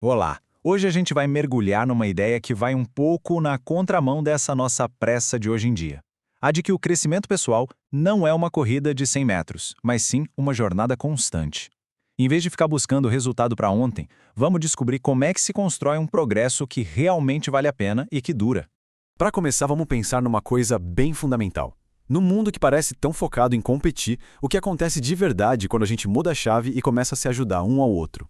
Olá! Hoje a gente vai mergulhar numa ideia que vai um pouco na contramão dessa nossa pressa de hoje em dia. A de que o crescimento pessoal não é uma corrida de 100 metros, mas sim uma jornada constante. Em vez de ficar buscando o resultado para ontem, vamos descobrir como é que se constrói um progresso que realmente vale a pena e que dura. Para começar, vamos pensar numa coisa bem fundamental. No mundo que parece tão focado em competir, o que acontece de verdade quando a gente muda a chave e começa a se ajudar um ao outro?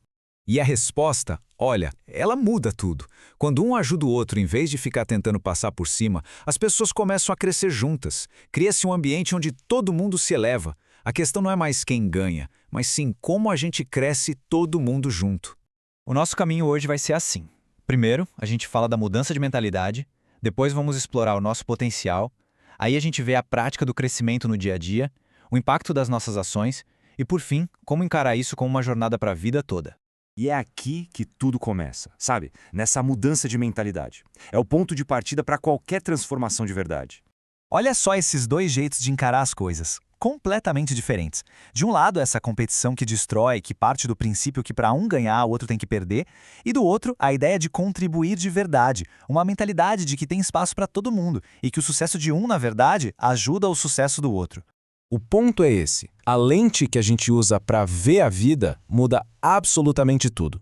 E a resposta, olha, ela muda tudo. Quando um ajuda o outro em vez de ficar tentando passar por cima, as pessoas começam a crescer juntas. Cria-se um ambiente onde todo mundo se eleva. A questão não é mais quem ganha, mas sim como a gente cresce todo mundo junto. O nosso caminho hoje vai ser assim. Primeiro, a gente fala da mudança de mentalidade, depois vamos explorar o nosso potencial, aí a gente vê a prática do crescimento no dia a dia, o impacto das nossas ações e, por fim, como encarar isso como uma jornada para a vida toda. E é aqui que tudo começa, sabe? Nessa mudança de mentalidade. É o ponto de partida para qualquer transformação de verdade. Olha só esses dois jeitos de encarar as coisas, completamente diferentes. De um lado, essa competição que destrói, que parte do princípio que para um ganhar, o outro tem que perder, e do outro, a ideia de contribuir de verdade, uma mentalidade de que tem espaço para todo mundo e que o sucesso de um, na verdade, ajuda o sucesso do outro. O ponto é esse. A lente que a gente usa para ver a vida muda absolutamente tudo.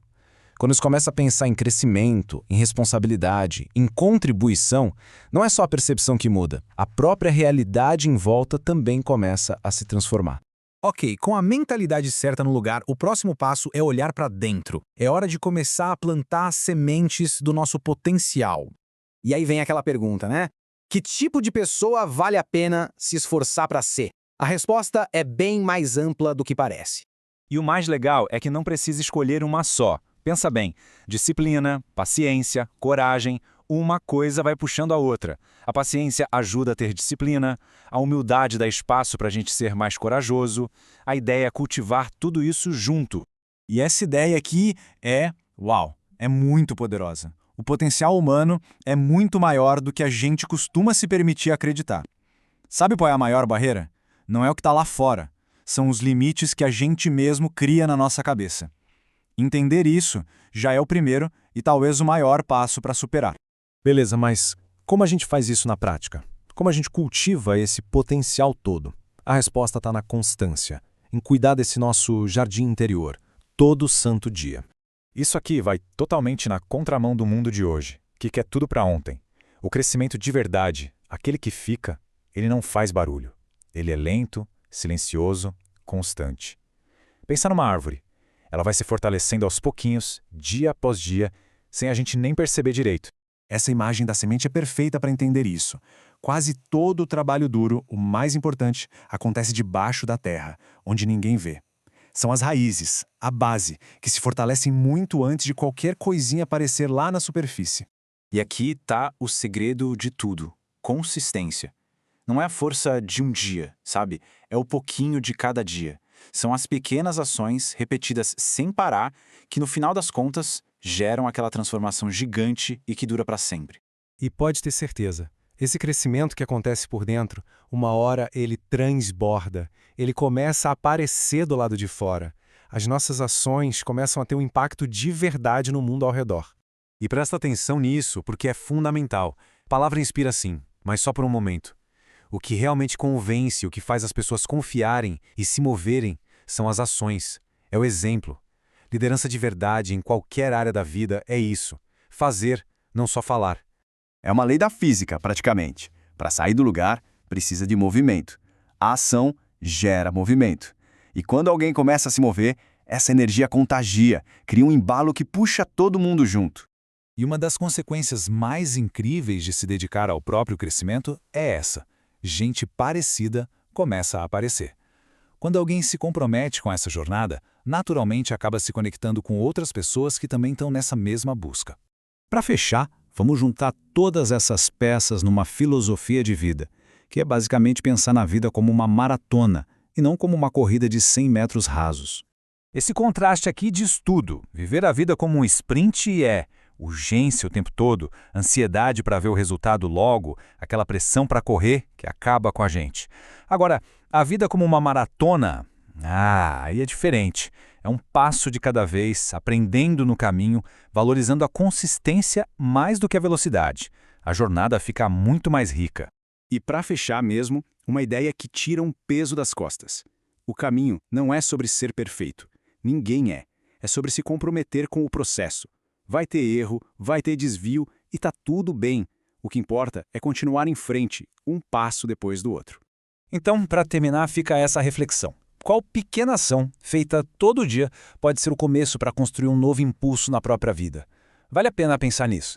Quando você começa a pensar em crescimento, em responsabilidade, em contribuição, não é só a percepção que muda. A própria realidade em volta também começa a se transformar. Ok, com a mentalidade certa no lugar, o próximo passo é olhar para dentro. É hora de começar a plantar sementes do nosso potencial. E aí vem aquela pergunta, né? Que tipo de pessoa vale a pena se esforçar para ser? A resposta é bem mais ampla do que parece. E o mais legal é que não precisa escolher uma só. Pensa bem, disciplina, paciência, coragem, uma coisa vai puxando a outra. A paciência ajuda a ter disciplina, a humildade dá espaço para a gente ser mais corajoso, a ideia é cultivar tudo isso junto. E essa ideia aqui é muito poderosa. O potencial humano é muito maior do que a gente costuma se permitir acreditar. Sabe qual é a maior barreira? Não é o que está lá fora. São os limites que a gente mesmo cria na nossa cabeça. Entender isso já é o primeiro e talvez o maior passo para superar. Beleza, mas como a gente faz isso na prática? Como a gente cultiva esse potencial todo? A resposta está na constância, em cuidar desse nosso jardim interior, todo santo dia. Isso aqui vai totalmente na contramão do mundo de hoje, que quer tudo para ontem. O crescimento de verdade, aquele que fica, ele não faz barulho. Ele é lento, silencioso, constante. Pensa numa árvore. Ela vai se fortalecendo aos pouquinhos, dia após dia, sem a gente nem perceber direito. Essa imagem da semente é perfeita para entender isso. Quase todo o trabalho duro, o mais importante, acontece debaixo da terra, onde ninguém vê. São as raízes, a base, que se fortalecem muito antes de qualquer coisinha aparecer lá na superfície. E aqui está o segredo de tudo: consistência. Não é a força de um dia, sabe? É o pouquinho de cada dia. São as pequenas ações repetidas sem parar que, no final das contas, geram aquela transformação gigante e que dura para sempre. E pode ter certeza, esse crescimento que acontece por dentro, uma hora ele transborda, ele começa a aparecer do lado de fora. As nossas ações começam a ter um impacto de verdade no mundo ao redor. E presta atenção nisso, porque é fundamental. A palavra inspira sim, mas só por um momento. O que realmente convence, o que faz as pessoas confiarem e se moverem, são as ações. É o exemplo. Liderança de verdade em qualquer área da vida é isso. Fazer, não só falar. É uma lei da física, praticamente. Para sair do lugar, precisa de movimento. A ação gera movimento. E quando alguém começa a se mover, essa energia contagia, cria um embalo que puxa todo mundo junto. E uma das consequências mais incríveis de se dedicar ao próprio crescimento é essa: gente parecida começa a aparecer. Quando alguém se compromete com essa jornada, naturalmente acaba se conectando com outras pessoas que também estão nessa mesma busca. Para fechar, vamos juntar todas essas peças numa filosofia de vida, que é basicamente pensar na vida como uma maratona e não como uma corrida de 100 metros rasos. Esse contraste aqui diz tudo. Viver a vida como um sprint é urgência o tempo todo, ansiedade para ver o resultado logo, aquela pressão para correr que acaba com a gente. Agora, a vida como uma maratona, aí é diferente. É um passo de cada vez, aprendendo no caminho, valorizando a consistência mais do que a velocidade. A jornada fica muito mais rica. E para fechar mesmo, uma ideia que tira um peso das costas. O caminho não é sobre ser perfeito. Ninguém é. É sobre se comprometer com o processo. Vai ter erro, vai ter desvio e tá tudo bem. O que importa é continuar em frente, um passo depois do outro. Então, para terminar, fica essa reflexão. Qual pequena ação, feita todo dia, pode ser o começo para construir um novo impulso na própria vida? Vale a pena pensar nisso.